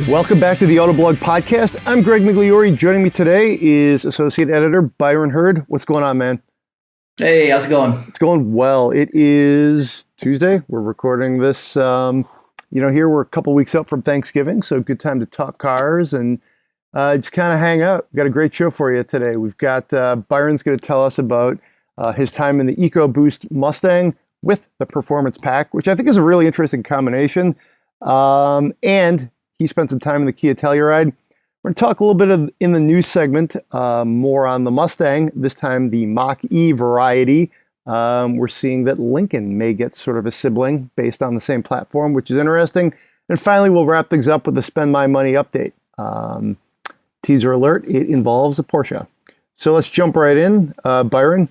Welcome back to the Autoblog podcast. I'm Greg Migliore. Joining me today is Associate Editor Byron Hurd. What's going on, man? Hey, how's it going? It's going well. It is Tuesday. We're recording this, here we're a couple weeks up from Thanksgiving, so good time to talk cars and just kind of hang out. We've got a great show for you today. We've got Byron's going to tell us about his time in the Ecoboost Mustang with the Performance Pack, which I think is a really interesting combination. And he spent some time in the Kia Telluride. We're going to talk a little bit in the news segment, more on the Mustang, this time the Mach-E variety. We're seeing that Lincoln may get sort of a sibling based on the same platform, which is interesting. And finally, we'll wrap things up with the Spend My Money update. Teaser alert, it involves a Porsche. So let's jump right in. Byron,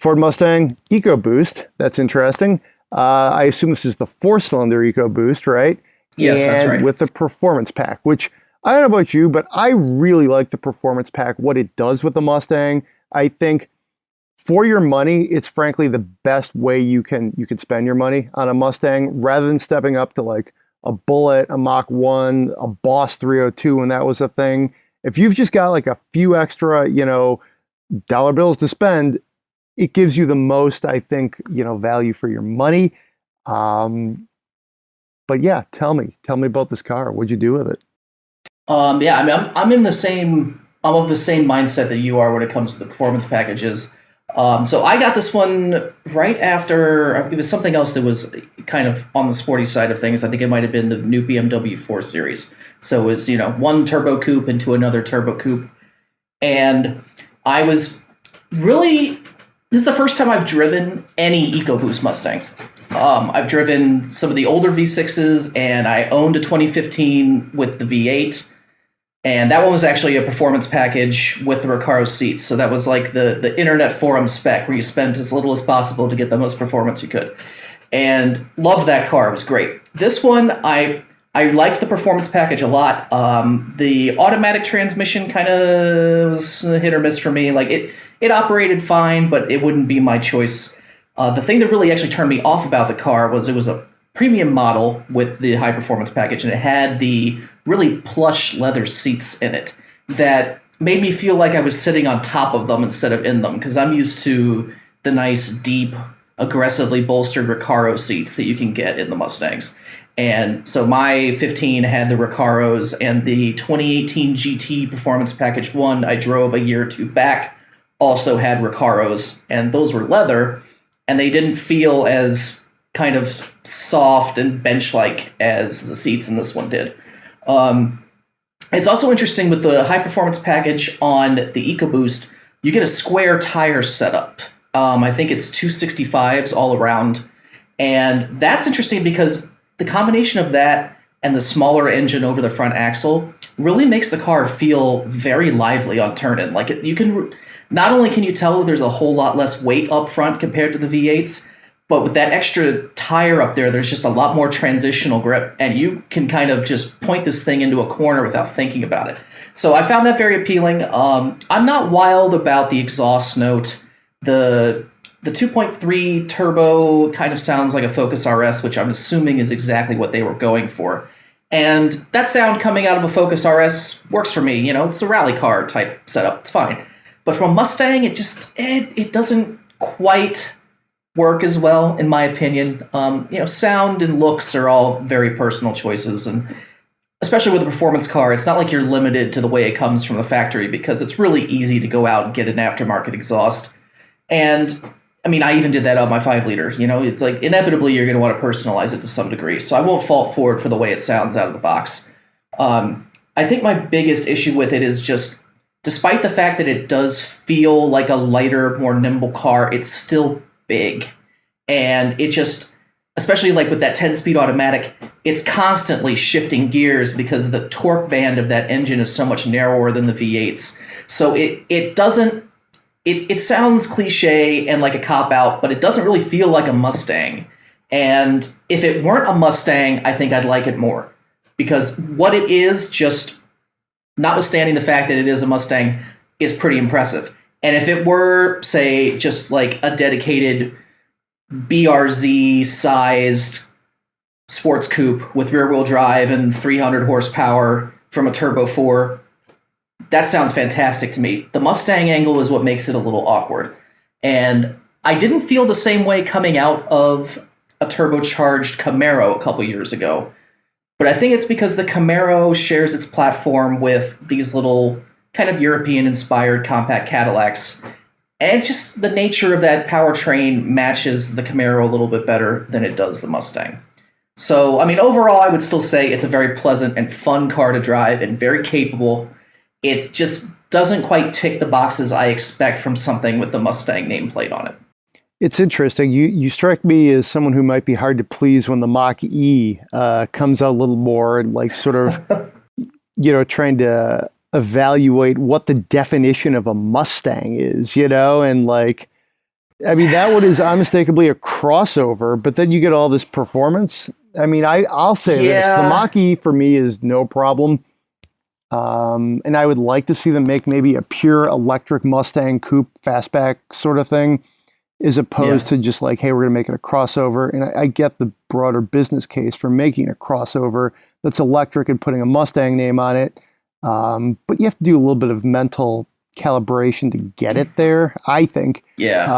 Ford Mustang Ecoboost, that's interesting. I assume this is the 4-cylinder Ecoboost, right? Yes, and that's right. With the Performance Pack, which I don't know about you, but I really like the Performance Pack, what it does with the Mustang. I think for your money, it's frankly the best way you can spend your money on a Mustang rather than stepping up to like a Bullet, a Mach-1, a Boss 302 when that was a thing. If you've just got like a few extra, dollar bills to spend, it gives you the most, I think, value for your money. But yeah, tell me about this car. What'd you do with it? I'm of the same mindset that you are when it comes to the performance packages. So I got this one right after it was something else that was kind of on the sporty side of things. I think it might have been the new BMW 4 Series. So it was, one turbo coupe into another turbo coupe. And I was this is the first time I've driven any EcoBoost Mustang. I've driven some of the older V6s, and I owned a 2015 with the V8. And that one was actually a performance package with the Recaro seats. So that was like the internet forum spec where you spent as little as possible to get the most performance you could. And loved that car. It was great. This one, I liked the performance package a lot. The automatic transmission kind of was hit or miss for me. Like it operated fine, but it wouldn't be my choice. The thing that really actually turned me off about the car was it was a premium model with the high performance package, and it had the really plush leather seats in it that made me feel like I was sitting on top of them instead of in them, because I'm used to the nice, deep, aggressively bolstered Recaro seats that you can get in the Mustangs. And so my 15 had the Recaros, and the 2018 GT Performance Package 1 I drove a year or two back also had Recaros, and those were leather, and they didn't feel as kind of soft and bench-like as the seats in this one did. It's also interesting with the high-performance package on the EcoBoost, you get a square tire setup. I think it's 265s all around, and that's interesting because the combination of that and the smaller engine over the front axle really makes the car feel very lively on turn-in. Like not only can you tell that there's a whole lot less weight up front compared to the V8s, but with that extra tire up there, there's just a lot more transitional grip, and you can kind of just point this thing into a corner without thinking about it. So I found that very appealing. I'm not wild about the exhaust note. The 2.3 turbo kind of sounds like a Focus RS, which I'm assuming is exactly what they were going for. And that sound coming out of a Focus RS works for me. It's a rally car type setup. It's fine. But from a Mustang, it doesn't quite work as well, in my opinion. Sound and looks are all very personal choices, and especially with a performance car, it's not like you're limited to the way it comes from the factory, because it's really easy to go out and get an aftermarket exhaust. And I even did that on my 5-liter. It's like inevitably you're going to want to personalize it to some degree. So I won't fault Ford for the way it sounds out of the box. I think my biggest issue with it is just, despite the fact that it does feel like a lighter, more nimble car, it's still big. And it just, especially like with that 10-speed automatic, it's constantly shifting gears because the torque band of that engine is so much narrower than the V8s. So it sounds cliche and like a cop-out, but it doesn't really feel like a Mustang. And if it weren't a Mustang, I think I'd like it more. Because what it is, just notwithstanding the fact that it is a Mustang, is pretty impressive. And if it were, say, just like a dedicated BRZ-sized sports coupe with rear-wheel drive and 300 horsepower from a turbo 4, that sounds fantastic to me. The Mustang angle is what makes it a little awkward. And I didn't feel the same way coming out of a turbocharged Camaro a couple years ago. But I think it's because the Camaro shares its platform with these little kind of European-inspired compact Cadillacs. And just the nature of that powertrain matches the Camaro a little bit better than it does the Mustang. So, I mean, overall, I would still say it's a very pleasant and fun car to drive and very capable. It just doesn't quite tick the boxes I expect from something with the Mustang nameplate on it. It's interesting. You strike me as someone who might be hard to please when the Mach-E comes out a little more and like sort of, trying to evaluate what the definition of a Mustang is, and like, I mean, that one is unmistakably a crossover, but then you get all this performance. I mean, I'll say this, the Mach-E for me is no problem. And I would like to see them make maybe a pure electric Mustang coupe fastback sort of thing, as opposed to just like, hey, we're going to make it a crossover. And I get the broader business case for making a crossover that's electric and putting a Mustang name on it. But you have to do a little bit of mental calibration to get it there, I think. Yeah.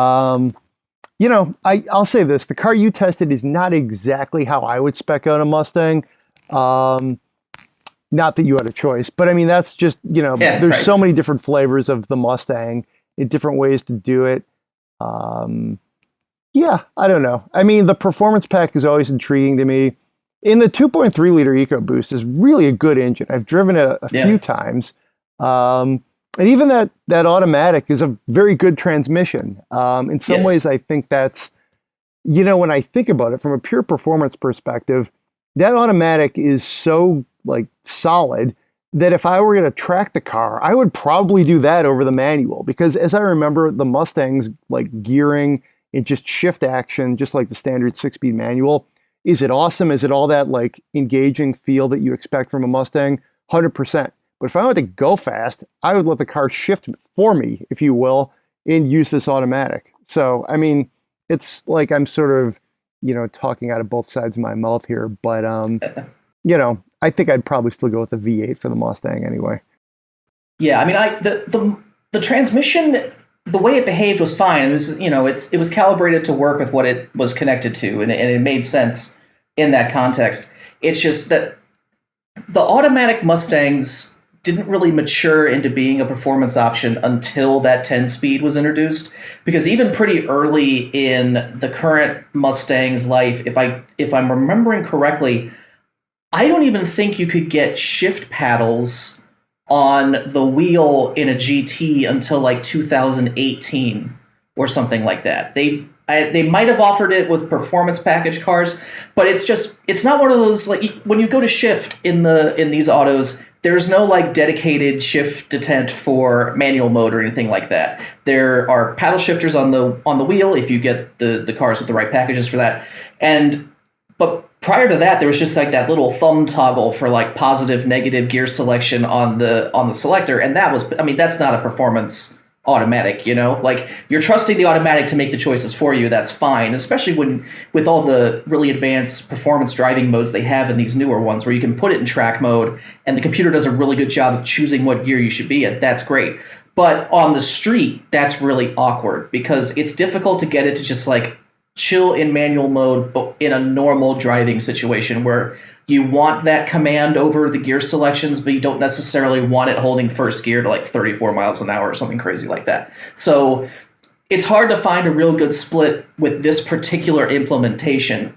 I'll say this, the car you tested is not exactly how I would spec out a Mustang. Not that you had a choice, but I mean, that's just, there's so many different flavors of the Mustang in different ways to do it. I don't know. I mean, the performance pack is always intriguing to me. In the 2.3 liter EcoBoost is really a good engine. I've driven it a few times. And even that automatic is a very good transmission. In some ways, I think that's, when I think about it from a pure performance perspective, that automatic is so like solid that if I were going to track the car, I would probably do that over the manual, because as I remember, the Mustang's like gearing and just shift action, just like the standard 6-speed manual. Is it awesome? Is it all that like engaging feel that you expect from a Mustang? 100%. But if I wanted to go fast, I would let the car shift for me, if you will, and use this automatic. So, I mean, it's like I'm sort of, talking out of both sides of my mouth here, but I think I'd probably still go with the V8 for the Mustang anyway. Yeah, I mean, the transmission, the way it behaved was fine. It was, it was calibrated to work with what it was connected to, and it made sense in that context. It's just that the automatic Mustangs didn't really mature into being a performance option until that 10-speed was introduced. Because even pretty early in the current Mustang's life, if I'm remembering correctly, I don't even think you could get shift paddles on the wheel in a GT until like 2018 or something like that. They might have offered it with performance package cars, but it's not one of those, like, when you go to shift in these autos, there's no like dedicated shift detent for manual mode or anything like that. There are paddle shifters on the wheel if you get the cars with the right packages for that. But prior to that, there was just like that little thumb toggle for like positive, negative gear selection on the selector, and that's not a performance automatic, like you're trusting the automatic to make the choices for you. That's fine, especially with all the really advanced performance driving modes they have in these newer ones, where you can put it in track mode and the computer does a really good job of choosing what gear you should be at. That's great. But on the street, that's really awkward, because it's difficult to get it to just like chill in manual mode, but in a normal driving situation where you want that command over the gear selections, but you don't necessarily want it holding first gear to like 34 miles an hour or something crazy like that. So it's hard to find a real good split with this particular implementation.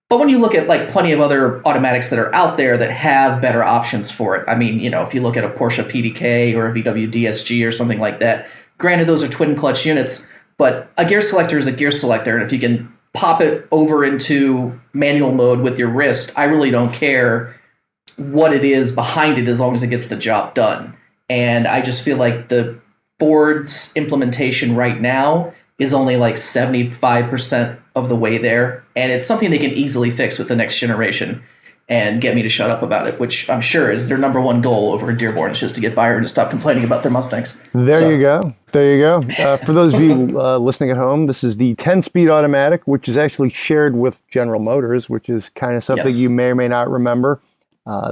But when you look at like plenty of other automatics that are out there that have better options for it, I mean, if you look at a Porsche PDK or a VW DSG or something like that, granted those are twin clutch units, but a gear selector is a gear selector, and if you can pop it over into manual mode with your wrist, I really don't care what it is behind it as long as it gets the job done. And I just feel like the Ford's implementation right now is only like 75% of the way there, and it's something they can easily fix with the next generation. and get me to shut up about it, which I'm sure is their number one goal over in Dearborn, is just to get Byron to stop complaining about their Mustangs. There you go. There you go. For those of you listening at home, this is the 10-speed automatic, which is actually shared with General Motors, which is kind of something you may or may not remember.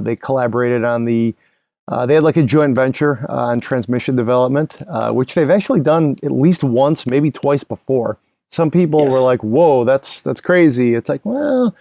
They collaborated on they had like a joint venture on transmission development, which they've actually done at least once, maybe twice before. Some people were like, whoa, that's crazy. It's like, well,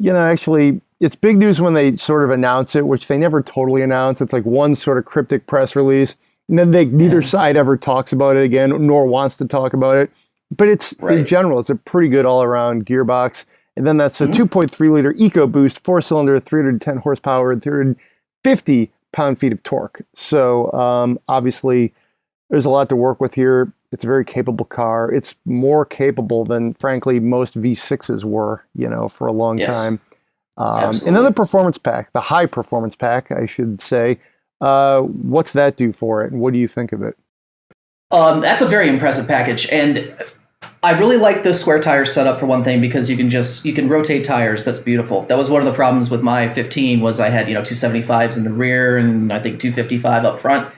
actually, it's big news when they sort of announce it, which they never totally announce. It's like one sort of cryptic press release, and then neither side ever talks about it again, nor wants to talk about it. But it's in general, it's a pretty good all-around gearbox. And then that's a 2.3-liter Ecoboost, 4-cylinder, 310 horsepower, and 350 pound-feet of torque. So obviously, there's a lot to work with here. It's a very capable car. It's more capable than, frankly, most V6s were, for a long time. And then the performance pack, the high performance pack, I should say. What's that do for it, and what do you think of it? That's a very impressive package, and I really like the square tire setup for one thing, because you can rotate tires. That's beautiful. That was one of the problems with my 15 was I had 275s in the rear and I think 255 up front.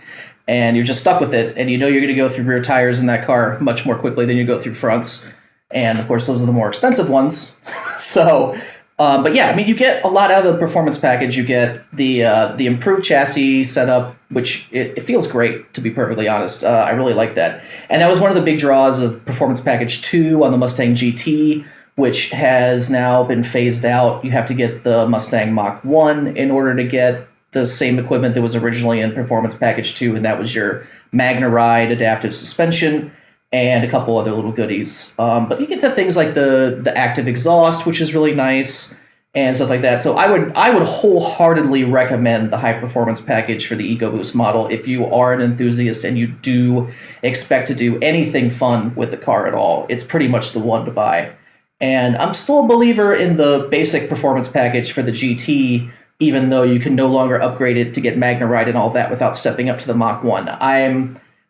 And you're just stuck with it, and you're going to go through rear tires in that car much more quickly than you go through fronts. And of course, those are the more expensive ones. So, but yeah, I mean, you get a lot out of the performance package. You get the improved chassis setup, which it feels great, to be perfectly honest. I really like that. And that was one of the big draws of Performance Package 2 on the Mustang GT, which has now been phased out. You have to get the Mustang Mach-1 in order to get the same equipment that was originally in Performance Package 2, and that was your MagneRide adaptive suspension and a couple other little goodies. But you get the things like the active exhaust, which is really nice, and stuff like that. So I would wholeheartedly recommend the high performance package for the Ecoboost model if you are an enthusiast and you do expect to do anything fun with the car at all. It's pretty much the one to buy. And I'm still a believer in the basic performance package for the GT, even though you can no longer upgrade it to get MagneRide and all that without stepping up to the Mach-1.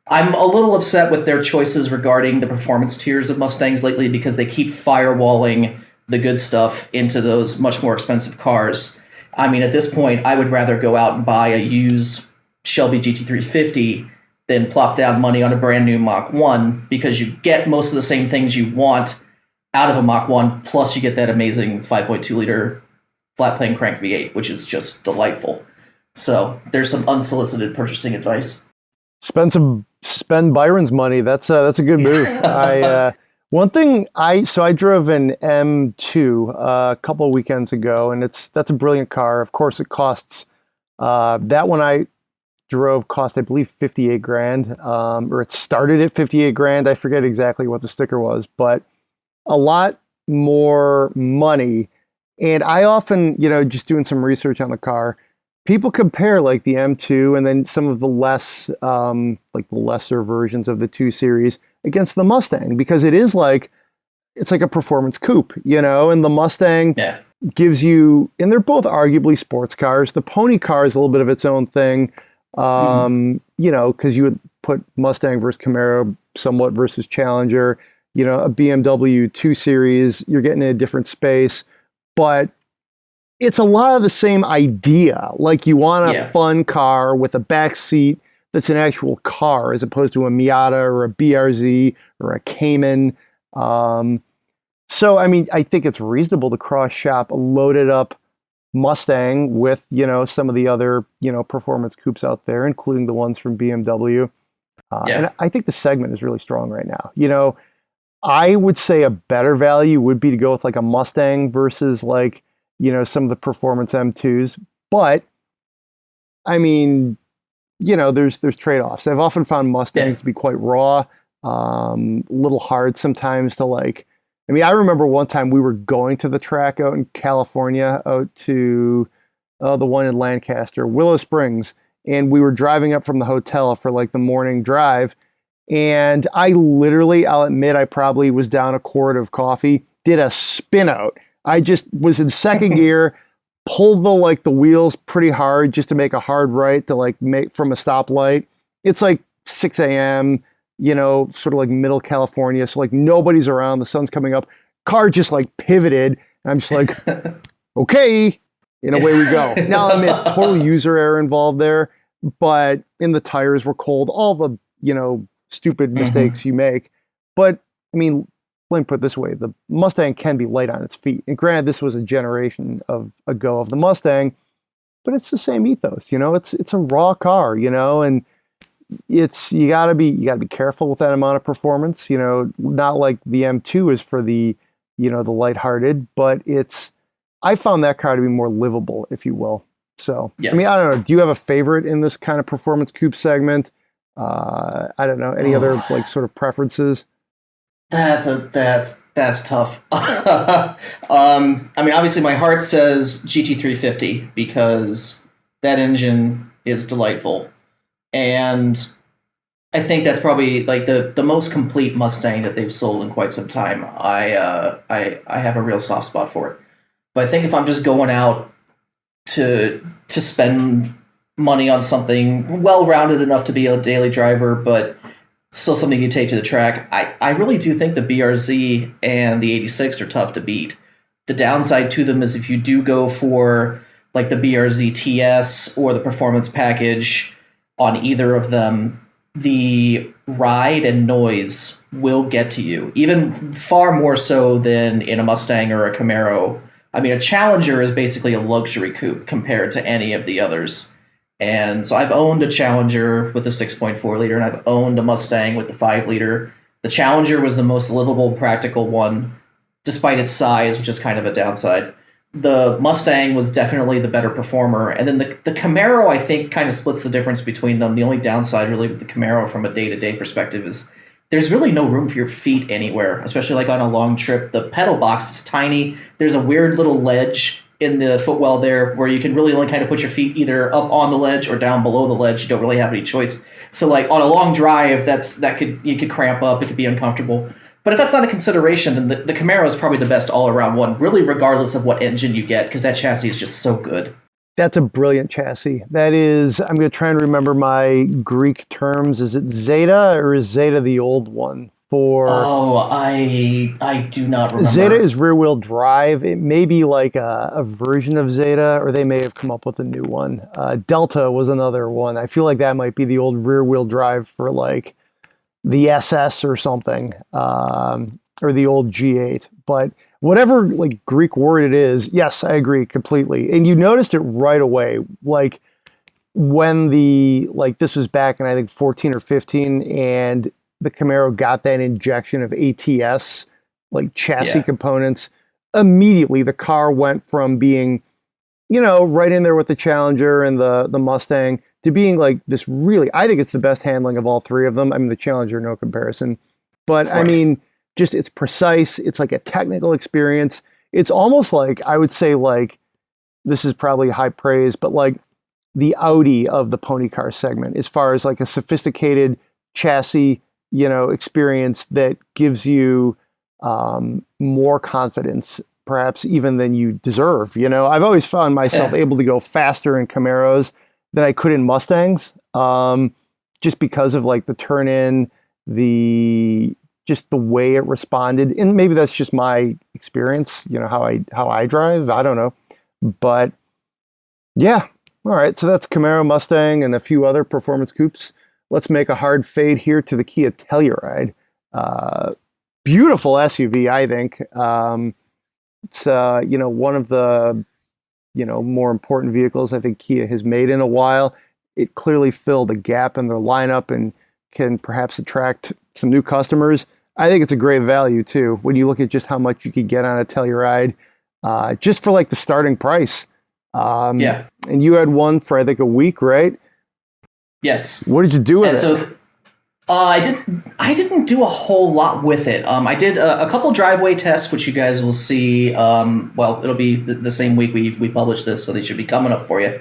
I'm a little upset with their choices regarding the performance tiers of Mustangs lately, because they keep firewalling the good stuff into those much more expensive cars. I mean, at this point, I would rather go out and buy a used Shelby GT350 than plop down money on a brand new Mach-1, because you get most of the same things you want out of a Mach-1, plus you get that amazing 5.2-liter flat plane crank V8, which is just delightful. So there's some unsolicited purchasing advice. Spend Byron's money. That's a good move. One thing I drove an M2 a couple of weekends ago, and that's a brilliant car. Of course, it costs that one I drove cost, I believe, 58 grand, or it started at 58 grand. I forget exactly what the sticker was, but a lot more money. And I often, just doing some research on the car, people compare like the M2 and then some of the lesser versions of the 2 Series against the Mustang, because it's like a performance coupe, and the Mustang gives you, and they're both arguably sports cars. The pony car is a little bit of its own thing, because you would put Mustang versus Camaro somewhat versus Challenger, a BMW 2 Series, you're getting in a different space. But it's a lot of the same idea. Like, you want a fun car with a back seat that's an actual car, as opposed to a Miata or a BRZ or a Cayman. So, I mean, I think it's reasonable to cross-shop a loaded up Mustang with, some of the other, performance coupes out there, including the ones from BMW. And I think the segment is really strong right now. I would say a better value would be to go with like a Mustang versus like, some of the performance M2s. But I mean, there's trade-offs. I've often found Mustangs to be quite raw, a little hard sometimes to like. I mean, I remember one time we were going to the track out in California, out to the one in Lancaster, Willow Springs, and we were driving up from the hotel for like the morning drive. And I literally, I'll admit, I probably was down a quart of coffee, did a spin out. I just was in second gear, pulled the wheels pretty hard just to make a hard right to like make from a stoplight. It's like 6 a.m., sort of like middle California. So like nobody's around, the sun's coming up. Car just like pivoted. And I'm just like, okay, and away we go. Now, I admit, total user error involved there, but in the tires were cold, all the, stupid mistakes you make. But, I mean, let me put it this way, the Mustang can be light on its feet. And granted, this was a generation ago of the Mustang, but it's the same ethos, it's a raw car, and you gotta be careful with that amount of performance, not like the M2 is for the, the lighthearted, but I found that car to be more livable, if you will. So, yes. I mean, I don't know. Do you have a favorite in this kind of performance coupe segment? I don't know. Any other like sort of preferences? That's tough. I mean, obviously, my heart says GT350 because that engine is delightful, and I think that's probably like the most complete Mustang that they've sold in quite some time. I have a real soft spot for it. But I think if I'm just going out to spend money on something well-rounded enough to be a daily driver, but still something you take to the track, I really do think the BRZ and the 86 are tough to beat. The downside to them is if you do go for like the BRZ TS or the performance package on either of them, the ride and noise will get to you, even far more so than in a Mustang or a Camaro. I mean, a Challenger is basically a luxury coupe compared to any of the others. And so I've owned a Challenger with the 6.4 liter, and I've owned a Mustang with the 5 liter. The Challenger was the most livable, practical one, despite its size, which is kind of a downside. The Mustang was definitely the better performer. And then the Camaro, I think, kind of splits the difference between them. The only downside, really, with the Camaro from a day-to-day perspective is there's really no room for your feet anywhere, especially like on a long trip. The pedal box is tiny. There's a weird little ledge in the footwell there where you can really only kind of put your feet either up on the ledge or down below the ledge. You don't really have any choice. So like on a long drive, you could cramp up. It could be uncomfortable. But if that's not a consideration, then the Camaro is probably the best all-around one, really regardless of what engine you get, because that chassis is just so good. That's a brilliant chassis. That is, I'm going to try and remember my Greek terms. Is it Zeta or is Zeta the old one for? Oh, I do not remember. Zeta is rear-wheel drive. It may be like a version of Zeta, or they may have come up with a new one. Delta was another one. I feel like that might be the old rear-wheel drive for like the SS or something, or the old G8. But whatever like Greek word it is, yes, I agree completely. And you noticed it right away, like when this was back in I think 14 or 15, and the Camaro got that injection of ATS, like chassis components. Immediately, the car went from being, right in there with the Challenger and the Mustang to being like this really, I think it's the best handling of all three of them. I mean, the Challenger, no comparison. But right. I mean, just it's precise. It's like a technical experience. It's almost like, I would say like, this is probably high praise, but like the Audi of the pony car segment, as far as like a sophisticated chassis, experience that gives you more confidence, perhaps even than you deserve. I've always found myself able to go faster in Camaros than I could in Mustangs, just because of like the turn in, just the way it responded. And maybe that's just my experience, how I drive. I don't know. But yeah. All right. So that's Camaro, Mustang, and a few other performance coupes. Let's make a hard fade here to the Kia Telluride. Beautiful SUV, I think. It's one of the more important vehicles I think Kia has made in a while. It clearly filled a gap in their lineup and can perhaps attract some new customers. I think it's a great value too when you look at just how much you could get on a Telluride, just for like the starting price. And you had one for I think a week, right? Yes. What did you do with it? So, I didn't do a whole lot with it. I did a couple driveway tests, which you guys will see. Well, it'll be the same week we publish this, so they should be coming up for you.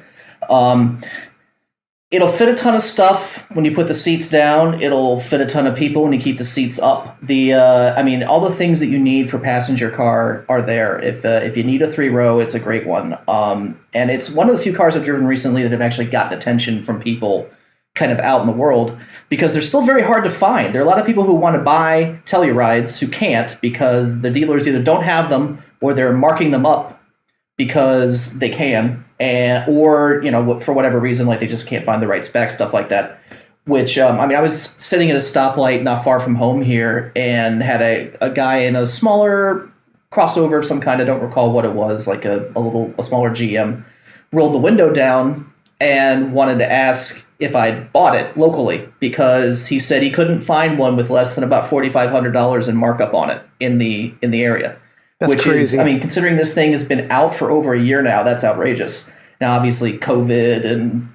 It'll fit a ton of stuff when you put the seats down. It'll fit a ton of people when you keep the seats up. All the things that you need for passenger car are there. If you need a 3-row, it's a great one. And it's one of the few cars I've driven recently that have actually gotten attention from people kind of out in the world, because they're still very hard to find. There are a lot of people who want to buy Tellurides who can't because the dealers either don't have them or they're marking them up because they can, and or for whatever reason, like they just can't find the right spec, stuff like that. Which I was sitting at a stoplight not far from home here, and had a guy in a smaller crossover of some kind. I don't recall what it was, like a smaller GM, rolled the window down and wanted to ask if I'd bought it locally, because he said he couldn't find one with less than about $4,500 in markup on it in the area. That's which crazy. is, considering this thing has been out for over a year now, that's outrageous. Now, obviously, COVID and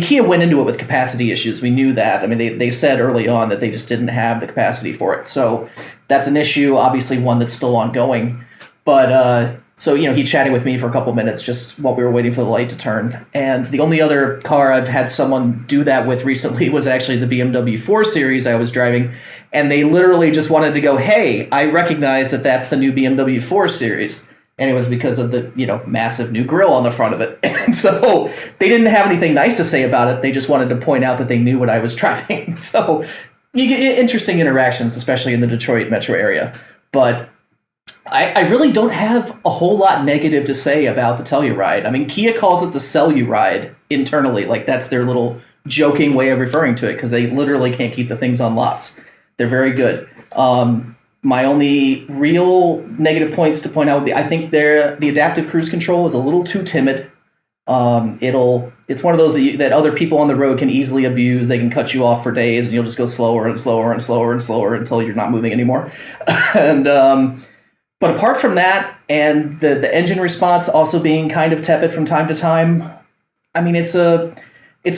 Kia went into it with capacity issues. We knew that. They said early on that they just didn't have the capacity for it. So that's an issue, obviously one that's still ongoing. But so he chatted with me for a couple minutes just while we were waiting for the light to turn. And the only other car I've had someone do that with recently was actually the BMW 4 Series I was driving. And they literally just wanted to go, hey, I recognize that that's the new BMW 4 Series. And it was because of the, massive new grille on the front of it. And so they didn't have anything nice to say about it. They just wanted to point out that they knew what I was driving. So you get interesting interactions, especially in the Detroit metro area. But I really don't have a whole lot negative to say about the Telluride. Kia calls it the Celluride internally. Like, that's their little joking way of referring to it, because they literally can't keep the things on lots. They're very good. My only real negative points to point out would be, I think the adaptive cruise control is a little too timid. It's one of those that other people on the road can easily abuse. They can cut you off for days, and you'll just go slower and slower and slower and slower until you're not moving anymore. And but apart from that, and the engine response also being kind of tepid from time to time, it's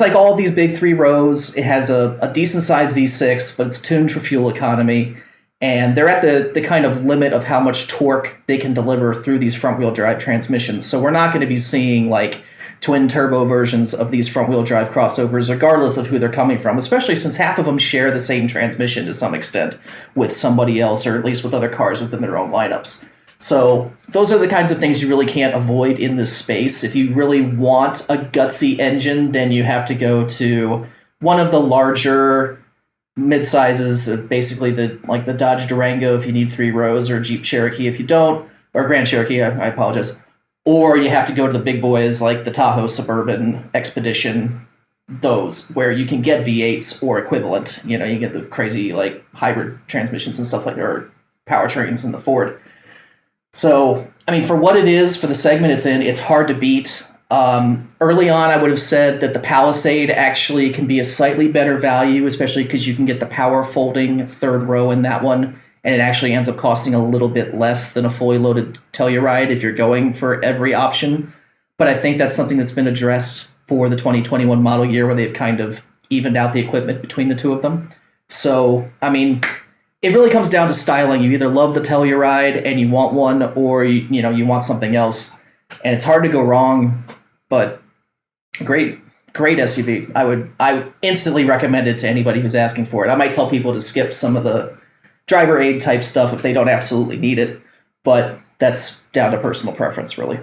like all of these big 3 rows. It has a decent sized V6, but it's tuned for fuel economy. And they're at the kind of limit of how much torque they can deliver through these front-wheel drive transmissions. So we're not going to be seeing like twin-turbo versions of these front-wheel drive crossovers, regardless of who they're coming from, especially since half of them share the same transmission to some extent with somebody else, or at least with other cars within their own lineups. So those are the kinds of things you really can't avoid in this space. If you really want a gutsy engine, then you have to go to one of the larger mid-sizes, basically the Dodge Durango if you need 3 rows, or Jeep Cherokee if you don't, or Grand Cherokee, I apologize. Or you have to go to the big boys like the Tahoe Suburban, Expedition, those, where you can get V8s or equivalent. You get the crazy like hybrid transmissions and stuff like that, or powertrains in the Ford. So, for what it is, for the segment it's in, it's hard to beat. Early on, I would have said that the Palisade actually can be a slightly better value, especially because you can get the power folding 3rd row in that one, and it actually ends up costing a little bit less than a fully loaded Telluride if you're going for every option. But I think that's something that's been addressed for the 2021 model year, where they've kind of evened out the equipment between the two of them. So, it really comes down to styling. You either love the Telluride and you want one, or you want something else. And it's hard to go wrong, but great SUV. I instantly recommend it to anybody who's asking for it. I might tell people to skip some of the driver aid type stuff if they don't absolutely need it, but that's down to personal preference, really.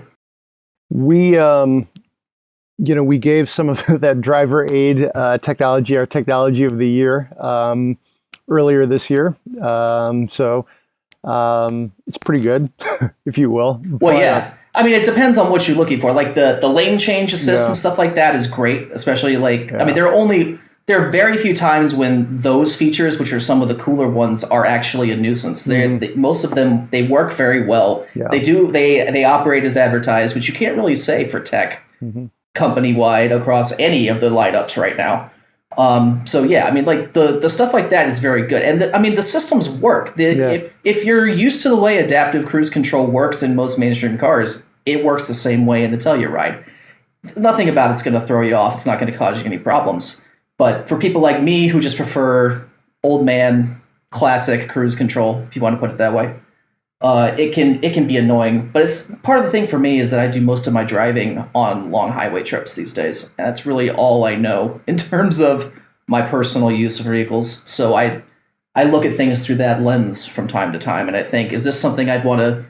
We we gave some of that driver aid technology our technology of the year earlier this year. So it's pretty good, if you will. Well, yeah. It depends on what you're looking for. Like the lane change assist and stuff like that is great, especially there are very few times when those features, which are some of the cooler ones, are actually a nuisance. Most of them, they work very well. Yeah. They operate as advertised, which you can't really say for tech company-wide across any of the lineups right now. So yeah, the stuff like that is very good, and the systems work. If you're used to the way adaptive cruise control works in most mainstream cars, it works the same way in the Telluride. Nothing about it's going to throw you off. It's not going to cause you any problems. But for people like me who just prefer old man classic cruise control, if you want to put it that way, it can be annoying. But it's part of the thing for me is that I do most of my driving on long highway trips these days, and that's really all I know in terms of my personal use of vehicles. So I look at things through that lens from time to time, and I think, is this something I'd want to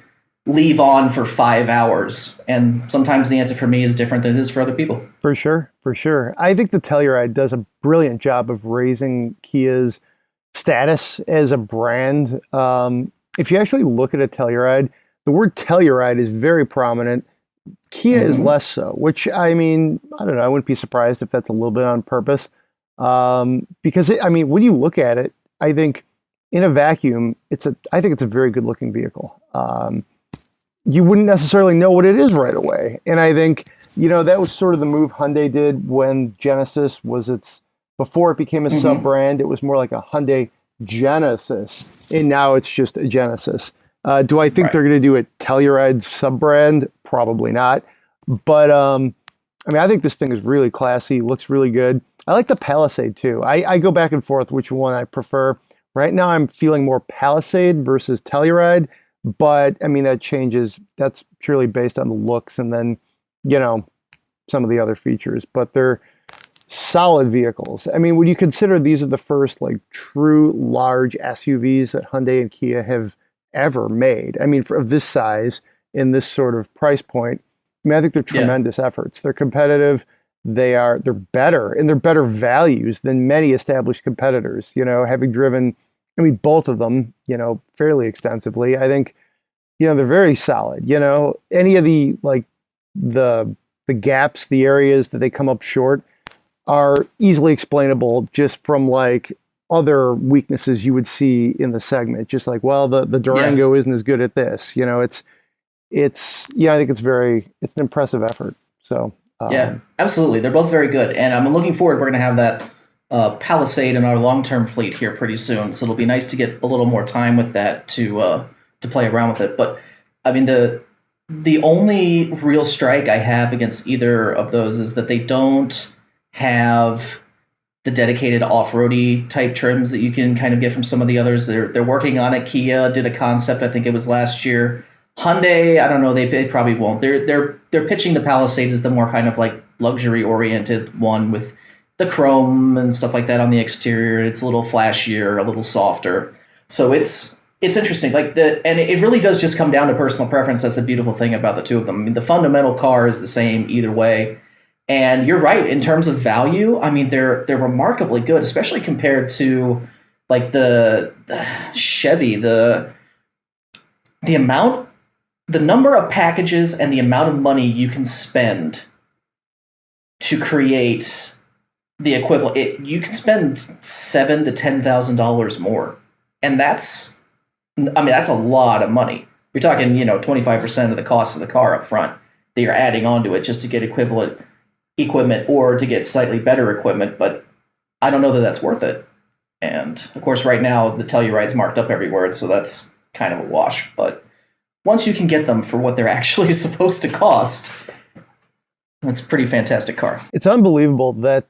leave on for 5 hours? And sometimes the answer for me is different than it is for other people. For sure. I think the Telluride does a brilliant job of raising Kia's status as a brand. If you actually look at a Telluride, the word Telluride is very prominent Kia is less so, which I mean, I don't know. I wouldn't be surprised if that's a little bit on purpose. Because I mean, when you look at it, I think in a vacuum, I think it's a very good looking vehicle. You wouldn't necessarily know what it is right away. And I think, that was sort of the move Hyundai did when Genesis was before it became a sub-brand, it was more like a Hyundai Genesis. And now it's just a Genesis. Do I think they're going to do a Telluride sub-brand? Probably not. But, I mean, I think this thing is really classy, looks really good. I like the Palisade too. I go back and forth which one I prefer. Right now I'm feeling more Palisade versus Telluride. But I mean, that changes. That's purely based on the looks and then, some of the other features. But they're solid vehicles. I mean, would you consider these are the first like true large SUVs that Hyundai and Kia have ever made? I mean, of this size in this sort of price point. I mean, I think they're tremendous efforts. They're competitive. They're better, and they're better values than many established competitors. Having driven, I mean, both of them, fairly extensively. I think, they're very solid. Any of the like the gaps, the areas that they come up short are easily explainable just from like other weaknesses you would see in the segment. Just like, well, the Durango isn't as good at this. I think it's an impressive effort. So yeah, absolutely. They're both very good. And I'm looking forward. We're going to have that Palisade in our long-term fleet here pretty soon. So it'll be nice to get a little more time with that to play around with it. But I mean, the only real strike I have against either of those is that they don't have the dedicated off-roady type trims that you can kind of get from some of the others. They're working on it. Kia did a concept, I think it was last year. Hyundai, I don't know, they probably won't. They're pitching the Palisade as the more kind of like luxury-oriented one with the chrome and stuff like that on the exterior. It's a little flashier, a little softer. So it's interesting. And it really does just come down to personal preference. That's the beautiful thing about the two of them. I mean, the fundamental car is the same either way. And you're right, in terms of value, I mean, they're remarkably good, especially compared to like the Chevy, the number of packages and the amount of money you can spend to create the equivalent. You can spend $7,000 to $10,000 more, and that's a lot of money. You're talking, 25% of the cost of the car up front that you're adding onto it just to get equivalent equipment or to get slightly better equipment. But I don't know that that's worth it. And of course, right now the Telluride's marked up everywhere, so that's kind of a wash. But once you can get them for what they're actually supposed to cost, that's a pretty fantastic car. it's unbelievable that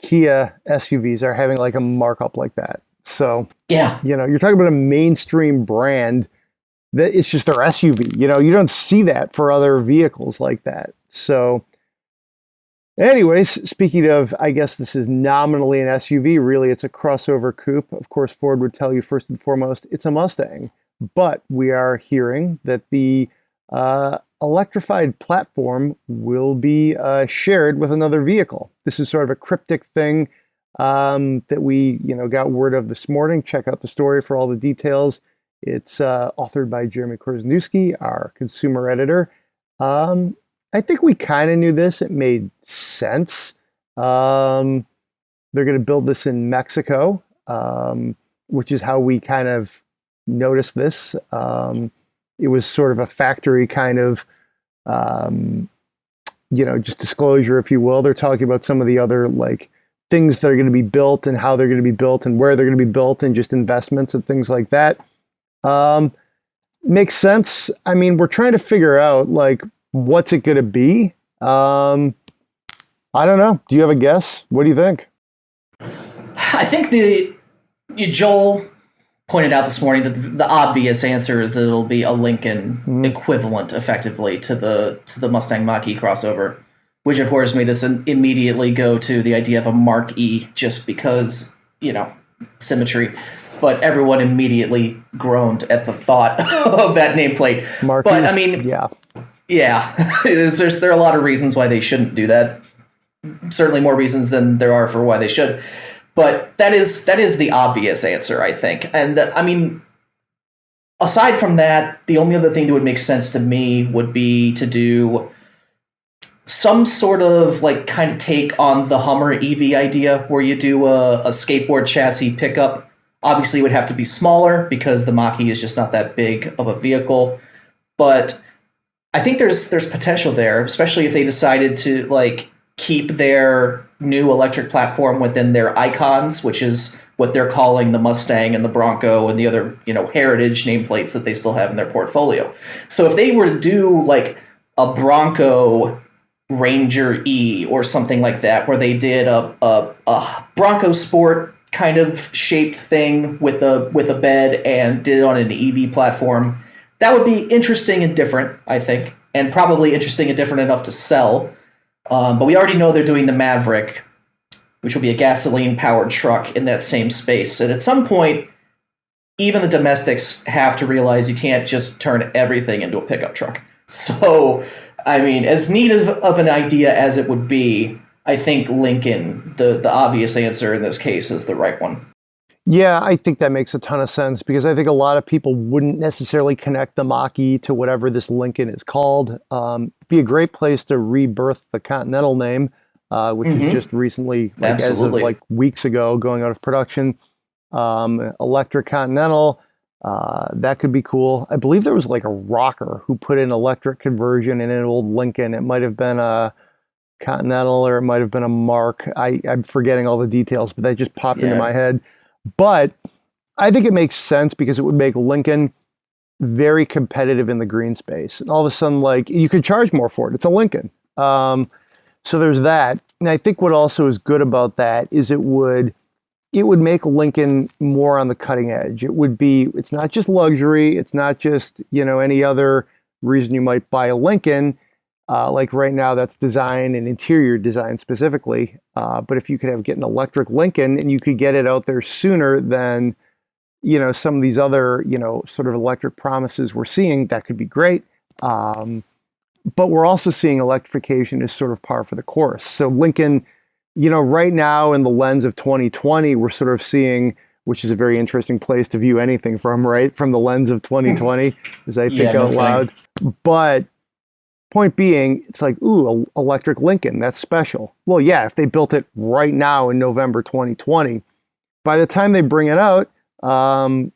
Kia SUVs are having like a markup like that. So Yeah. you're talking about a mainstream brand that it's just their SUV. You don't see that for other vehicles like that. So anyways, speaking of, I guess this is nominally an SUV, really it's a crossover coupe. Of course, Ford would tell you first and foremost, it's a Mustang. But we are hearing that the electrified platform will be shared with another vehicle. This is sort of a cryptic thing that we got word of this morning. Check out the story for all the details. It's authored by Jeremy Korzeniewski, our consumer editor. I think we kind of knew this. It made sense. They're going to build this in Mexico, which is how we kind of noticed this. It was sort of a factory kind of, just disclosure, if you will. They're talking about some of the other like things that are going to be built and how they're going to be built and where they're going to be built and just investments and things like that. Makes sense. I mean, we're trying to figure out like, what's it going to be? I don't know. Do you have a guess? What do you think? I think Joel pointed out this morning that the obvious answer is that it'll be a Lincoln equivalent, effectively, to the Mustang Mach-E crossover, which of course made us immediately go to the idea of a Mark-E just because, symmetry. But everyone immediately groaned at the thought of that nameplate. Mark-E, but I mean, yeah, there are a lot of reasons why they shouldn't do that. Certainly more reasons than there are for why they should. But that is the obvious answer, I think. And I mean, aside from that, the only other thing that would make sense to me would be to do some sort of like kind of take on the Hummer EV idea, where you do a skateboard chassis pickup. Obviously, it would have to be smaller because the Mach-E is just not that big of a vehicle. But I think there's potential there, especially if they decided to like keep their new electric platform within their icons, which is what they're calling the Mustang and the Bronco and the other, heritage nameplates that they still have in their portfolio. So if they were to do like a Bronco Ranger E or something like that, where they did a Bronco Sport kind of shaped thing with a bed and did it on an EV platform, that would be interesting and different, I think, and probably interesting and different enough to sell. But we already know they're doing the Maverick, which will be a gasoline-powered truck in that same space. And at some point, even the domestics have to realize you can't just turn everything into a pickup truck. So, I mean, as neat of an idea as it would be, I think Lincoln, the obvious answer in this case, is the right one. Yeah, I think that makes a ton of sense, because I think a lot of people wouldn't necessarily connect the Mach-E to whatever this Lincoln is called. Be a great place to rebirth the Continental name, which is just recently, like as of like weeks ago, going out of production. Electric Continental, that could be cool. I believe there was like a rocker who put in electric conversion in an old Lincoln. It might have been a Continental or it might have been a Mark. I'm forgetting all the details, but that just popped into my head. But I think it makes sense because it would make Lincoln very competitive in the green space. And all of a sudden, like, you could charge more for it. It's a Lincoln. So there's that. And I think what also is good about that is it would make Lincoln more on the cutting edge. It's not just luxury. It's not just, any other reason you might buy a Lincoln. Like right now, that's design and interior design specifically. But if you could get an electric Lincoln and you could get it out there sooner than, some of these other, sort of electric promises we're seeing, that could be great. But we're also seeing electrification as sort of par for the course. So Lincoln, right now in the lens of 2020, we're sort of seeing, which is a very interesting place to view anything from, right? From the lens of 2020, as I think out loud. But point being, it's like, ooh, electric Lincoln, that's special. Well, yeah, if they built it right now in November 2020, by the time they bring it out, I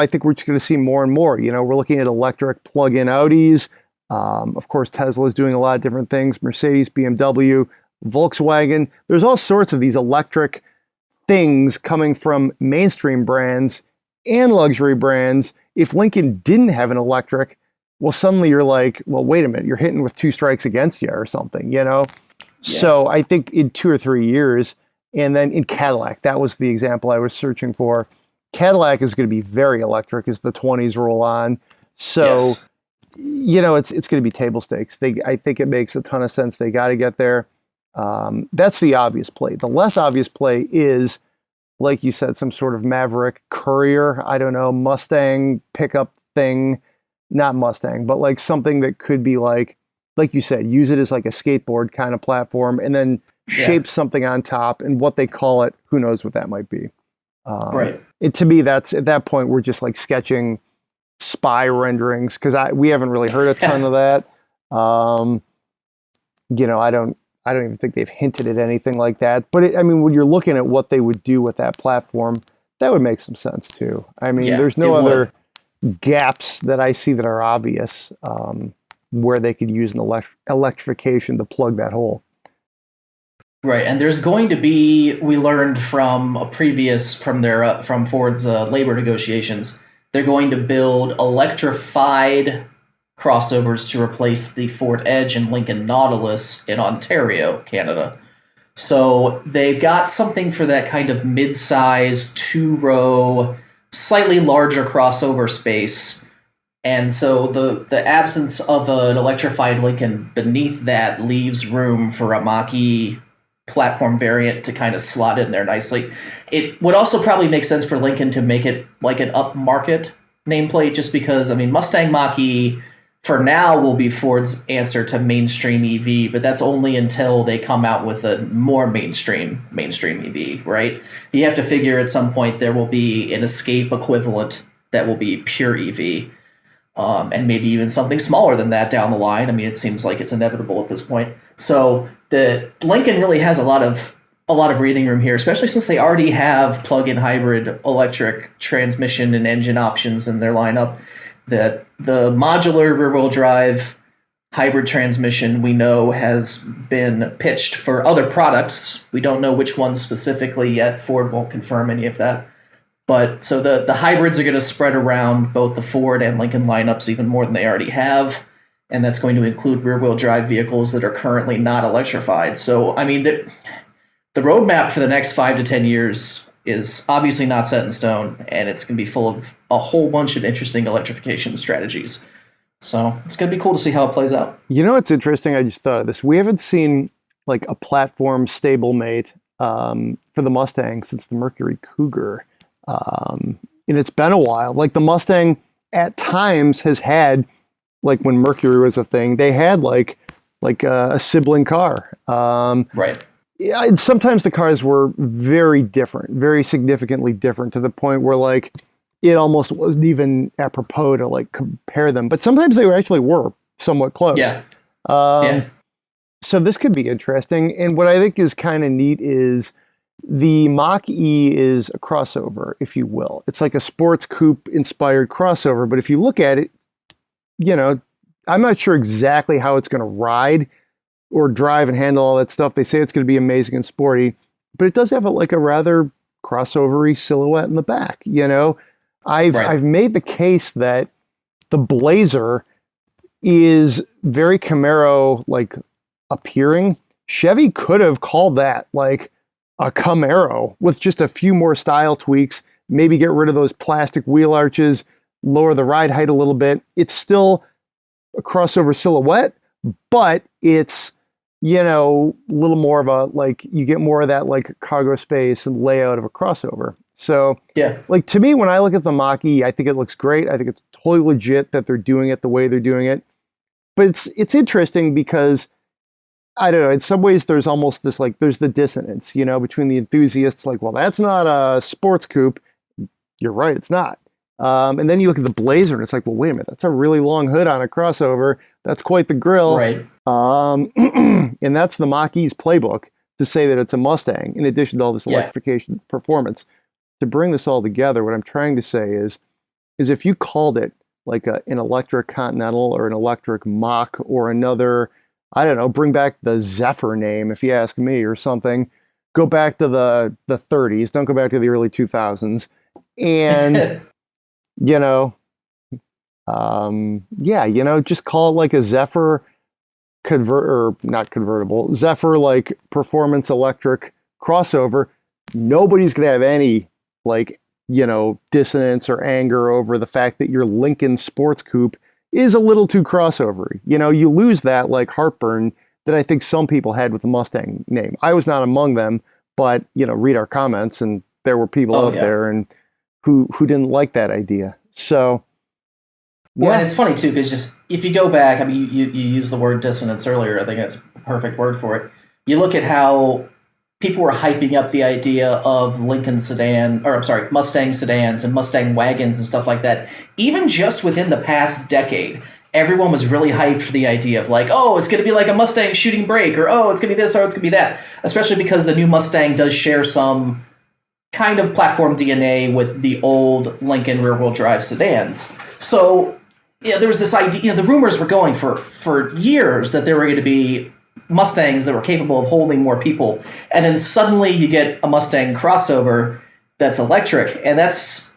think we're just going to see more and more. We're looking at electric plug-in Audis. Of course, Tesla is doing a lot of different things. Mercedes, BMW, Volkswagen. There's all sorts of these electric things coming from mainstream brands and luxury brands. If Lincoln didn't have an electric, well, suddenly you're like, well, wait a minute, you're hitting with two strikes against you or something, Yeah. So I think in 2 or 3 years, and then in Cadillac, that was the example I was searching for. Cadillac is going to be very electric as the 20s roll on. So, it's going to be table stakes. I think it makes a ton of sense. They got to get there. That's the obvious play. The less obvious play is, like you said, some sort of Maverick Courier, I don't know, Mustang pickup thing. Not Mustang, but like something that could be like you said, use it as like a skateboard kind of platform and then shape something on top, and what they call it, who knows what that might be. Right. To me, that's at that point, we're just like sketching spy renderings, because we haven't really heard a ton of that. I don't even think they've hinted at anything like that. But when you're looking at what they would do with that platform, that would make some sense too. There's no other gaps that I see that are obvious where they could use an electrification to plug that hole. Right, and there's going to be, we learned from from Ford's labor negotiations, they're going to build electrified crossovers to replace the Ford Edge and Lincoln Nautilus in Ontario, Canada. So they've got something for that kind of mid-size, 2-row, slightly larger crossover space. And so the absence of an electrified Lincoln beneath that leaves room for a Mach-E platform variant to kind of slot in there nicely. It would also probably make sense for Lincoln to make it like an upmarket nameplate, just because, Mustang Mach-E for now will be Ford's answer to mainstream EV, but that's only until they come out with a more mainstream EV, right? You have to figure at some point there will be an Escape equivalent that will be pure EV, and maybe even something smaller than that down the line. I mean, it seems like it's inevitable at this point. So the Lincoln really has a lot of breathing room here, especially since they already have plug-in hybrid electric transmission and engine options in their lineup. The modular rear-wheel drive hybrid transmission we know has been pitched for other products. We don't know which ones specifically yet. Ford won't confirm any of that. But so the hybrids are going to spread around both the Ford and Lincoln lineups even more than they already have. And that's going to include rear-wheel drive vehicles that are currently not electrified. So, I mean, the roadmap for the next 5 to 10 years is obviously not set in stone, and it's going to be full of a whole bunch of interesting electrification strategies. So it's going to be cool to see how it plays out. You know what's interesting? I just thought of this. We haven't seen like a platform stablemate for the Mustang since the Mercury Cougar. And it's been a while. Like the Mustang at times has had, like when Mercury was a thing, they had like a sibling car. Right. Yeah, and sometimes the cars were very different, very significantly different, to the point where like it almost wasn't even apropos to like compare them. But sometimes they actually were somewhat close. Yeah. So this could be interesting. And what I think is kind of neat is the Mach-E is a crossover, if you will. It's like a sports coupe inspired crossover. But if you look at it, you know, I'm not sure exactly how it's going to ride or drive and handle all that stuff. They say it's going to be amazing and sporty, but it does have like a rather crossover-y silhouette in the back. You know, I've made the case that the Blazer is very Camaro like appearing. Chevy could have called that like a Camaro with just a few more style tweaks, maybe get rid of those plastic wheel arches, lower the ride height a little bit. It's still a crossover silhouette, but it's, you know, a little more of a, like, you get more of that like cargo space and layout of a crossover. So yeah, like to me, when I look at the Mach-E, I think it looks great. I think it's totally legit that they're doing it the way they're doing it. But it's interesting because I don't know, in some ways there's almost this like, there's the dissonance, you know, between the enthusiasts like, well, that's not a sports coupe. You're right, it's not. And then you look at the Blazer and it's like, well, wait a minute, that's a really long hood on a crossover. That's quite the grill. Right. And that's the Mach-E's playbook to say that it's a Mustang, in addition to all this electrification performance. To bring this all together, what I'm trying to say is if you called it like an electric Continental or an electric Mach or another, I don't know, bring back the Zephyr name, if you ask me, or something, go back to the 30s, don't go back to the early 2000s. And, you know, just call it like a Zephyr Zephyr like performance electric crossover. Nobody's going to have any like, you know, dissonance or anger over the fact that your Lincoln Sports Coupe is a little too crossovery. You know, you lose that like heartburn that I think some people had with the Mustang name. I was not among them, but, you know, read our comments and there were people out there and who didn't like that idea. So, well, and it's funny too, because just if you go back, I mean, you used the word dissonance earlier. I think that's a perfect word for it. You look at how people were hyping up the idea of Mustang sedans and Mustang wagons and stuff like that. Even just within the past decade, everyone was really hyped for the idea of like, oh, it's going to be like a Mustang shooting brake, or oh, it's going to be this, or it's going to be that. Especially because the new Mustang does share some kind of platform DNA with the old Lincoln rear-wheel drive sedans. So, yeah, there was this idea, you know, the rumors were going for years that there were going to be Mustangs that were capable of holding more people. And then suddenly you get a Mustang crossover that's electric. And that's,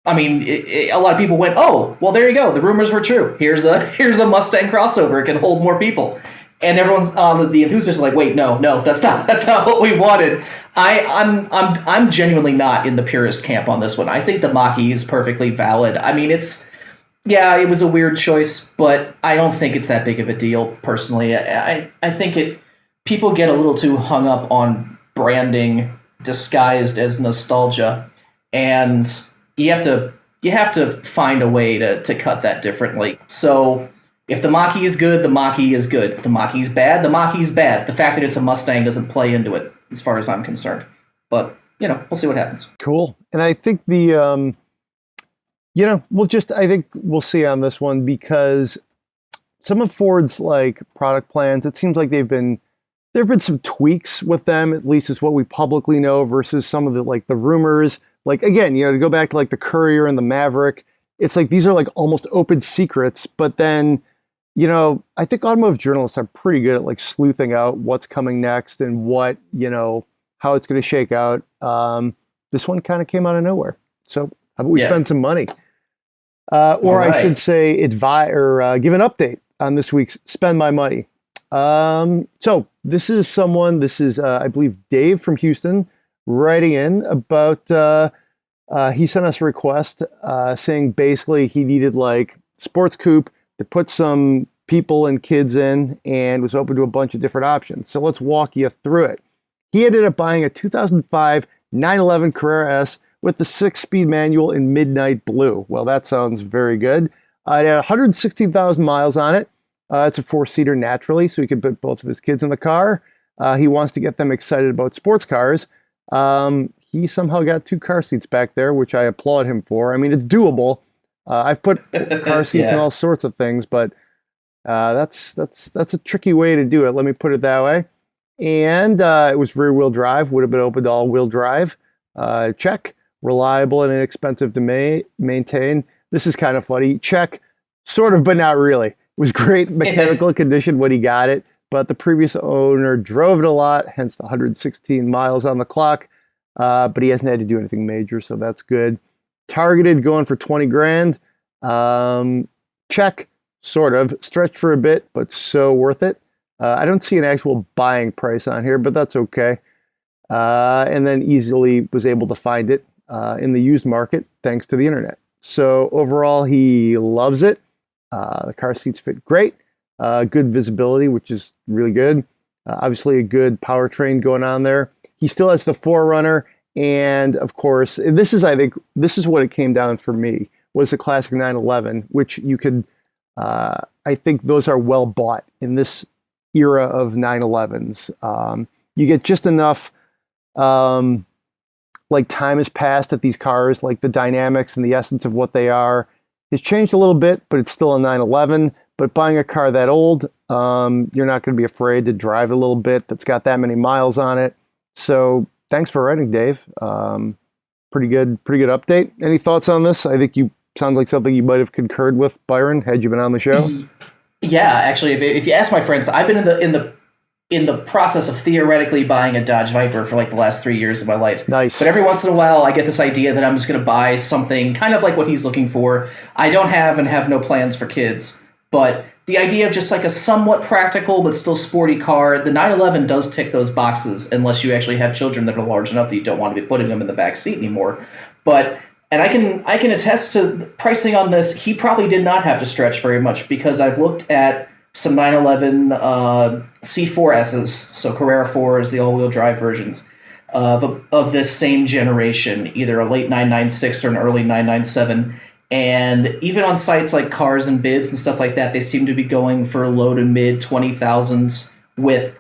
I mean, a lot of people went, oh, well, there you go. The rumors were true. Here's a Mustang crossover. It can hold more people. And everyone's the enthusiasts are like, wait, no, that's not what we wanted. I'm genuinely not in the purist camp on this one. I think the Mach-E is perfectly valid. I mean, it was a weird choice, but I don't think it's that big of a deal personally. I think people get a little too hung up on branding disguised as nostalgia, and you have to find a way to cut that differently. So if the Mach-E is good, the Mach-E is good. If the Mach-E is bad, the Mach-E is bad. The fact that it's a Mustang doesn't play into it as far as I'm concerned. But, you know, we'll see what happens. Cool. And I think the I think we'll see on this one because some of Ford's like product plans, it seems like there have been some tweaks with them, at least is what we publicly know, versus some of the rumors. Like again, to go back to like the Courier and the Maverick, it's like these are like almost open secrets, but then I think automotive journalists are pretty good at like sleuthing out what's coming next and what, how it's going to shake out. This one kind of came out of nowhere. So how about we spend some money? Or I should say advise or give an update on this week's Spend My Money. So this is I believe Dave from Houston writing in about, he sent us a request, saying basically he needed like sports coupe to put some people and kids in and was open to a bunch of different options. So let's walk you through it. He ended up buying a 2005 911 Carrera S with the 6-speed manual in midnight blue. Well, that sounds very good. It had 116,000 miles on it. It's a 4-seater naturally, so he could put both of his kids in the car. He wants to get them excited about sports cars. He somehow got 2 car seats back there, which I applaud him for. I mean, it's doable. I've put car seats in all sorts of things, but that's a tricky way to do it. Let me put it that way. And it was rear-wheel drive. Would have been open to all-wheel drive. Check. Reliable and inexpensive to maintain. This is kind of funny. Check. Sort of, but not really. It was great mechanical condition when he got it, but the previous owner drove it a lot, hence the 116 miles on the clock. But he hasn't had to do anything major, so that's good. Targeted going for 20 grand. Check, sort of. Stretched for a bit, but so worth it. I don't see an actual buying price on here, but that's okay. And then easily was able to find it in the used market thanks to the internet. So overall, he loves it. The car seats fit great. Good visibility, which is really good. Obviously a good powertrain going on there. He still has the 4Runner. And of course, I think this is what it came down for me, was the classic 911, which you could, I think those are well bought in this era of 911s. You get just enough, like time has passed at these cars, like the dynamics and the essence of what they are has changed a little bit, but it's still a 911. But buying a car that old, you're not going to be afraid to drive a little bit that's got that many miles on it. So thanks for writing, Dave. Pretty good update. Any thoughts on this? I think sounds like something you might have concurred with, Byron, had you been on the show. Yeah, actually, if you ask my friends, I've been in the process of theoretically buying a Dodge Viper for like the last 3 years of my life. Nice. But every once in a while, I get this idea that I'm just going to buy something kind of like what he's looking for. I don't have and have no plans for kids, but the idea of just like a somewhat practical but still sporty car, the 911 does tick those boxes unless you actually have children that are large enough that you don't want to be putting them in the back seat anymore. And I can attest to pricing on this. He probably did not have to stretch very much because I've looked at some 911 C4S's, so Carrera 4s, the all-wheel drive versions of this same generation, either a late 996 or an early 997. And even on sites like Cars and Bids and stuff like that, they seem to be going for low to mid 20,000s with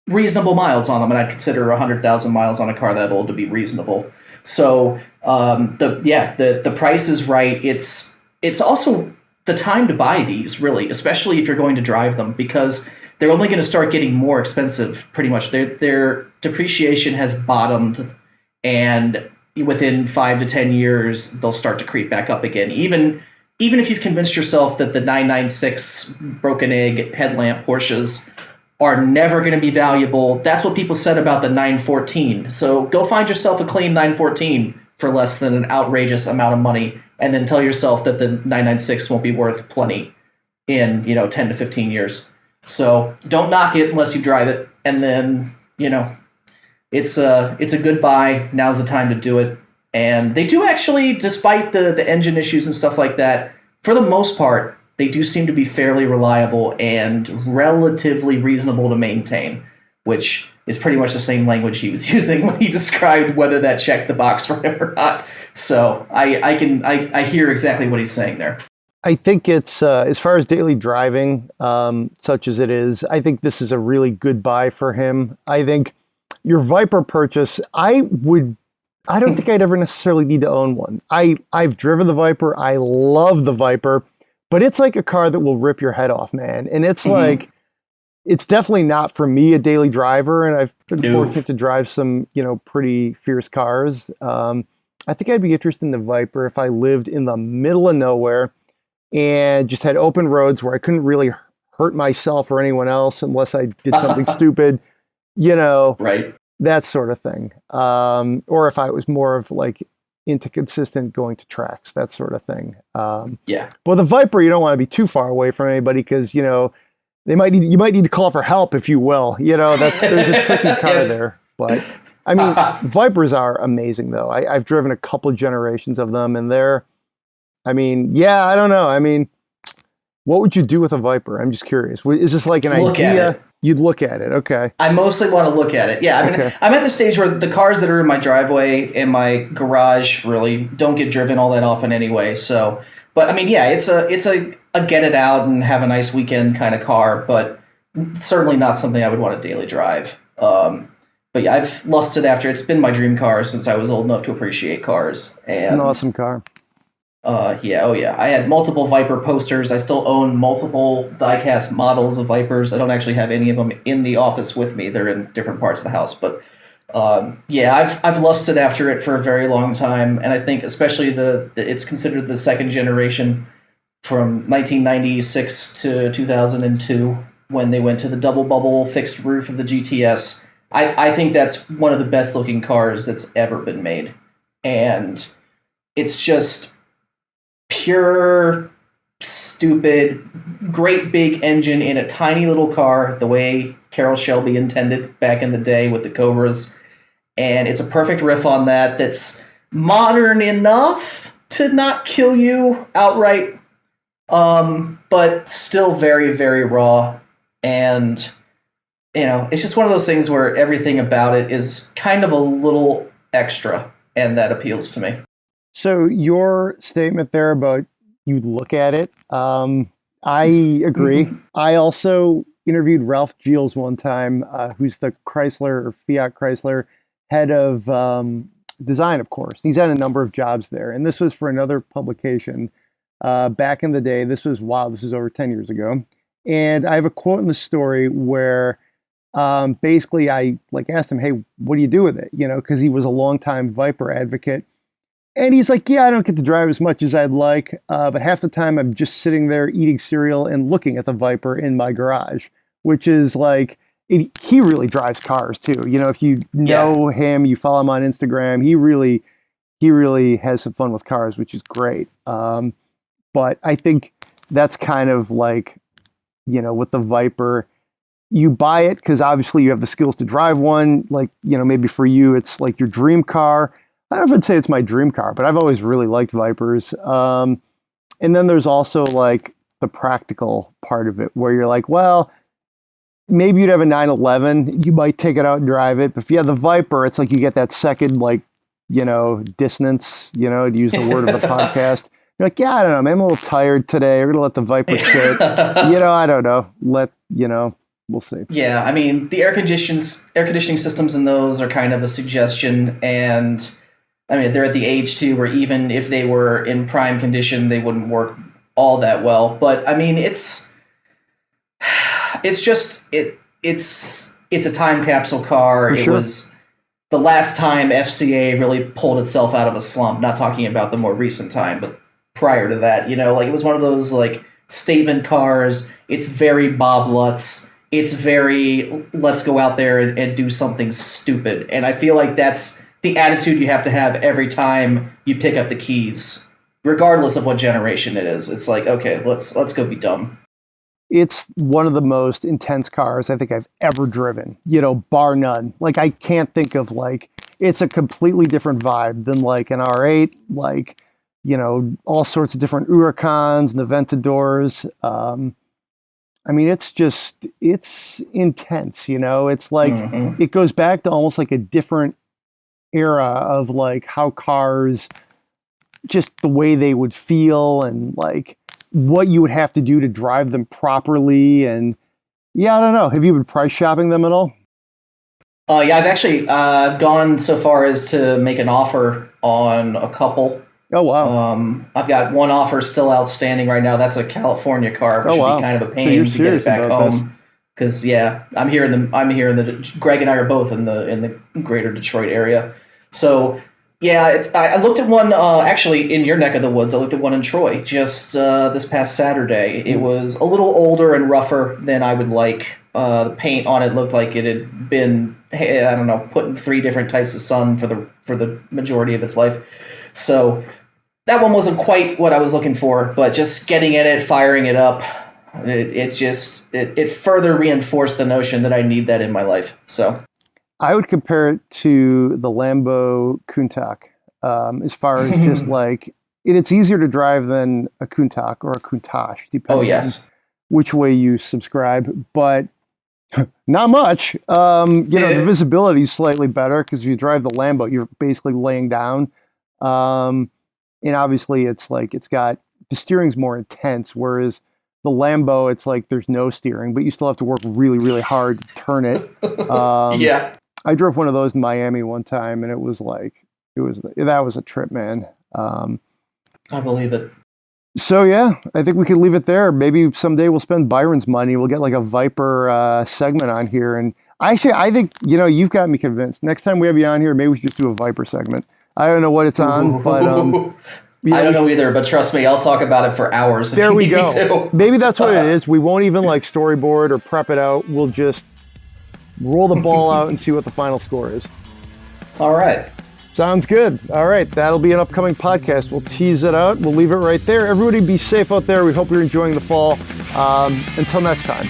reasonable miles on them. And I'd consider 100,000 miles on a car that old to be reasonable. So the price is right. It's also the time to buy these, really, especially if you're going to drive them, because they're only going to start getting more expensive pretty much. Their depreciation has bottomed, and within 5 to 10 years, they'll start to creep back up again. Even if you've convinced yourself that the 996 broken egg headlamp Porsches are never going to be valuable, that's what people said about the 914. So go find yourself a clean 914 for less than an outrageous amount of money, and then tell yourself that the 996 won't be worth plenty in 10 to 15 years. So don't knock it unless you drive it, and then it's a good buy. Now's the time to do it. And they do actually, despite the engine issues and stuff like that, for the most part, they do seem to be fairly reliable and relatively reasonable to maintain, which is pretty much the same language he was using when he described whether that checked the box for him or not. So I hear exactly what he's saying there. I think it's, as far as daily driving, such as it is, I think this is a really good buy for him. I think your Viper purchase, I would I don't think I'd ever necessarily need to own one. I've driven the Viper. I love the Viper, but it's like a car that will rip your head off, man. And it's like, it's definitely not for me, a daily driver. And I've been fortunate to drive some, pretty fierce cars. I think I'd be interested in the Viper if I lived in the middle of nowhere and just had open roads where I couldn't really hurt myself or anyone else unless I did something stupid, Right. that sort of thing. Or if I was more of like into consistent going to tracks, that sort of thing. Yeah. Well, the Viper, you don't want to be too far away from anybody because, you might need to call for help, if you will. There's a tricky car there. But I mean, Vipers are amazing though. I've driven a couple of generations of them and I don't know. I mean, what would you do with a Viper? I'm just curious. Is this like an idea? You'd look at it. Okay. I mostly want to look at it. Yeah. I mean, I'm at the stage where the cars that are in my driveway and my garage really don't get driven all that often anyway. So, but I mean, yeah, it's a get it out and have a nice weekend kind of car, but certainly not something I would want to daily drive. But yeah, I've lusted after. It's been my dream car since I was old enough to appreciate cars. And an awesome car. Yeah. I had multiple Viper posters. I still own multiple diecast models of Vipers. I don't actually have any of them in the office with me. They're in different parts of the house. But I've lusted after it for a very long time, and I think especially it's considered the second generation from 1996 to 2002 when they went to the double bubble fixed roof of the GTS. I think that's one of the best looking cars that's ever been made, and it's just pure, stupid, great big engine in a tiny little car, the way Carroll Shelby intended back in the day with the Cobras. And it's a perfect riff on that that's modern enough to not kill you outright, but still very, very raw. And, it's just one of those things where everything about it is kind of a little extra, and that appeals to me. So your statement there about you'd look at it, I agree. I also interviewed Ralph Gilles one time, who's the Chrysler or Fiat Chrysler head of design, of course. He's had a number of jobs there. And this was for another publication back in the day. This was over 10 years ago. And I have a quote in the story where basically I asked him, hey, what do you do with it? Because he was a longtime Viper advocate. And he's like, yeah, I don't get to drive as much as I'd like, but half the time I'm just sitting there eating cereal and looking at the Viper in my garage, which is like, he really drives cars too. If you know him, you follow him on Instagram, he really has some fun with cars, which is great. But I think that's kind of like, with the Viper, you buy it because obviously you have the skills to drive one. Like, maybe for you, it's like your dream car. I don't know if I'd say it's my dream car, but I've always really liked Vipers. And then there's also like the practical part of it where you're like, well, maybe you'd have a 911, you might take it out and drive it. But if you have the Viper, it's like you get that second, dissonance, to use the word of the podcast. You're like, yeah, I don't know, man, I'm a little tired today. We're going to let the Viper sit. I don't know. We'll see. Yeah, I mean, the air conditioning systems in those are kind of a suggestion, and I mean, they're at the age too where even if they were in prime condition, they wouldn't work all that well. But I mean, it's a time capsule car. For sure. It was the last time FCA really pulled itself out of a slump. Not talking about the more recent time, but prior to that, it was one of those statement cars. It's very Bob Lutz. It's very, let's go out there and do something stupid. And I feel like that's the attitude you have to have every time you pick up the keys, regardless of what generation it is. It's like, okay, let's go be dumb. It's one of the most intense cars I think I've ever driven, bar none. I can't think of it's a completely different vibe than an R8, all sorts of different Huracans and Aventadors. I mean, it's intense, it's like, it goes back to almost like a different era of how cars, just the way they would feel and what you would have to do to drive them properly. And yeah, I don't know. Have you been price shopping them at all? Yeah, I've actually gone so far as to make an offer on a couple. Oh, wow. I've got one offer still outstanding right now. That's a California car, which Oh, would wow. be kind of a So pain you're to get serious it back about this. home. Because I'm here in the Greg and I are both in the greater Detroit area. So yeah, I looked at one actually in your neck of the woods. I looked at one in Troy just this past Saturday. It was a little older and rougher than I would like. The paint on it looked like it had been, I don't know, put in 3 different types of sun for the majority of its life. So that one wasn't quite what I was looking for, but just getting in it, firing it up, it further reinforced the notion that I need that in my life. So I would compare it to the Lambo Countach, as far as just like it's easier to drive than a Countach or a Countach, oh depending on yes, which way you subscribe. But not much. The visibility is slightly better because if you drive the Lambo, you're basically laying down. And obviously, it's got the steering's more intense, whereas the Lambo, it's like there's no steering, but you still have to work really, really hard to turn it. yeah, I drove one of those in Miami one time, and that was a trip, man. I believe it. So yeah, I think we could leave it there. Maybe someday we'll spend Byron's money. We'll get like a Viper segment on here. And actually, I think you've got me convinced. Next time we have you on here, maybe we should just do a Viper segment. I don't know what it's on, but I don't know either. But trust me, I'll talk about it for hours. There we go. Me to. Maybe that's what it is. We won't even like storyboard or prep it out. We'll just roll the ball out and see what the final score is. All right. Sounds good. All right. That'll be an upcoming podcast. We'll tease it out. We'll leave it right there. Everybody be safe out there. We hope you're enjoying the fall. Until next time.